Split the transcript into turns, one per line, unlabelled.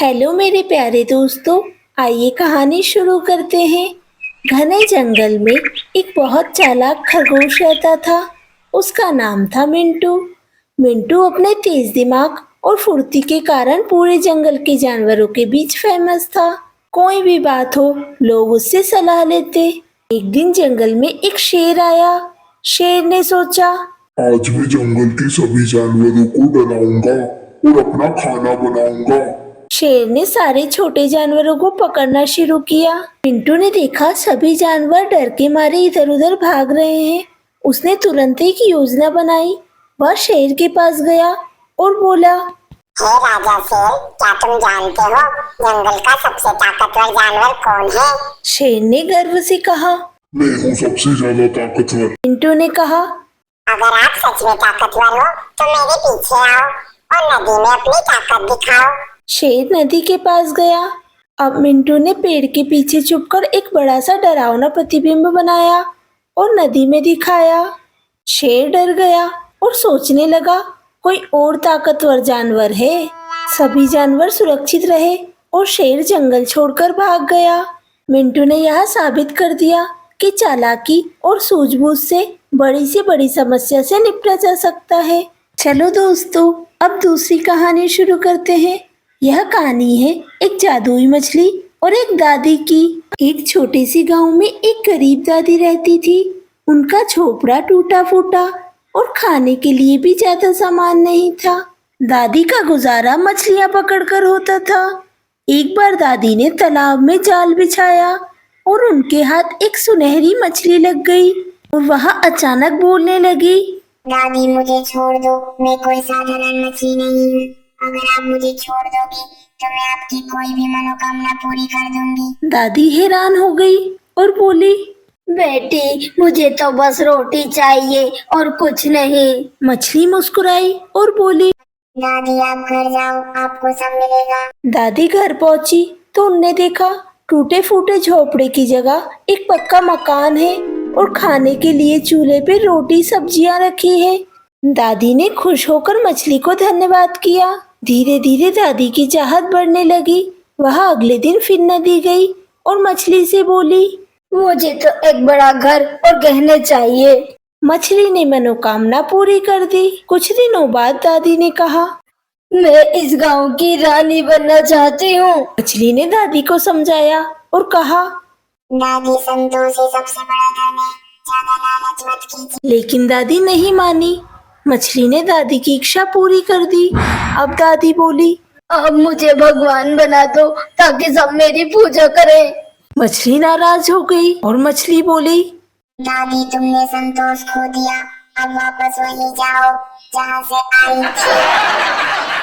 Hello मेरे प्यारे दोस्तों, आइए कहानी शुरू करते हैं। घने जंगल में एक बहुत चालाक खरगोश रहता था। उसका नाम था मिंटू। मिंटू अपने तेज दिमाग और फुर्ती के कारण पूरे जंगल के जानवरों के बीच फेमस था। कोई भी बात हो, लोग उससे सलाह लेते। एक दिन जंगल में एक शेर आया। शेर ने सोचा,
आज मैं जंगल के सभी जानवरों को डराऊंगा और अपना खाना बनाऊंगा।
शेर ने सारे छोटे जानवरों को पकड़ना शुरू किया। पिंटू ने देखा सभी जानवर डर के मारे इधर उधर भाग रहे हैं। उसने तुरंत एक योजना बनाई। वह शेर के पास गया और बोला,
हे राजा शेर, क्या तुम जानते हो जंगल का सबसे ताकतवर जानवर कौन है?
शेर ने गर्व से कहा।
मैं हूँ सबसे ज्यादा ताकतवर।
पिंटू ने कहा,
अगर आप सच में ताकतवर हो तो मेरे पीछे आओ और नदी में अपनी ताकत दिखाओ।
शेर नदी के पास गया। अब मिंटू ने पेड़ के पीछे छुपकर एक बड़ा सा डरावना प्रतिबिंब बनाया और नदी में दिखाया। शेर डर गया और सोचने लगा, कोई और ताकतवर जानवर है। सभी जानवर सुरक्षित रहे और शेर जंगल छोड़कर भाग गया। मिंटू ने यह साबित कर दिया कि चालाकी और सूझबूझ से बड़ी समस्या से निपटा जा सकता है। चलो दोस्तों, अब दूसरी कहानी शुरू करते हैं। यह कहानी है एक जादुई मछली और एक दादी की। एक छोटे से गांव में एक गरीब दादी रहती थी। उनका झोपड़ा टूटा फूटा और खाने के लिए भी ज्यादा सामान नहीं था। दादी का गुजारा मछलियां पकड़कर होता था। एक बार दादी ने तालाब में जाल बिछाया और उनके हाथ एक सुनहरी मछली लग गई और वह अचानक बोलने लगी,
दादी मुझे छोड़ दो, मैं कोई साधारण मछली नहीं हूँ। अगर आप मुझे छोड़ दोगी तो मैं आपकी कोई भी मनोकामना पूरी कर दूंगी।
दादी हैरान हो गई और बोली,
बेटी, मुझे तो बस रोटी चाहिए और कुछ नहीं।
मछली मुस्कुराई और बोली,
दादी आप घर जाओ, आपको सब मिलेगा।
दादी घर पहुंची तो उनने देखा टूटे फूटे झोपड़े की जगह एक पक्का मकान है और खाने के लिए चूल्हे पे रोटी सब्जियां रखी है। दादी ने खुश होकर मछली को धन्यवाद किया। धीरे धीरे दादी की चाहत बढ़ने लगी। वह अगले दिन फिर नदी गई और मछली से बोली,
मुझे तो एक बड़ा घर और गहने चाहिए।
मछली ने मनोकामना पूरी कर दी। कुछ दिनों बाद दादी ने कहा,
मैं इस गांव की रानी बनना चाहती हूँ।
मछली ने दादी को समझाया और कहा,
दादी संतोष ही सबसे बड़ा धन है, ज्यादा लालच मत कीजिए।
लेकिन दादी नहीं मानी। मछली ने दादी की इच्छा पूरी कर दी। अब दादी बोली,
अब मुझे भगवान बना दो ताकि सब मेरी पूजा करें।
मछली नाराज हो गई और मछली बोली,
दादी तुमने संतोष खो दिया, अब वापस वहीं जाओ जहाँ से आई थी।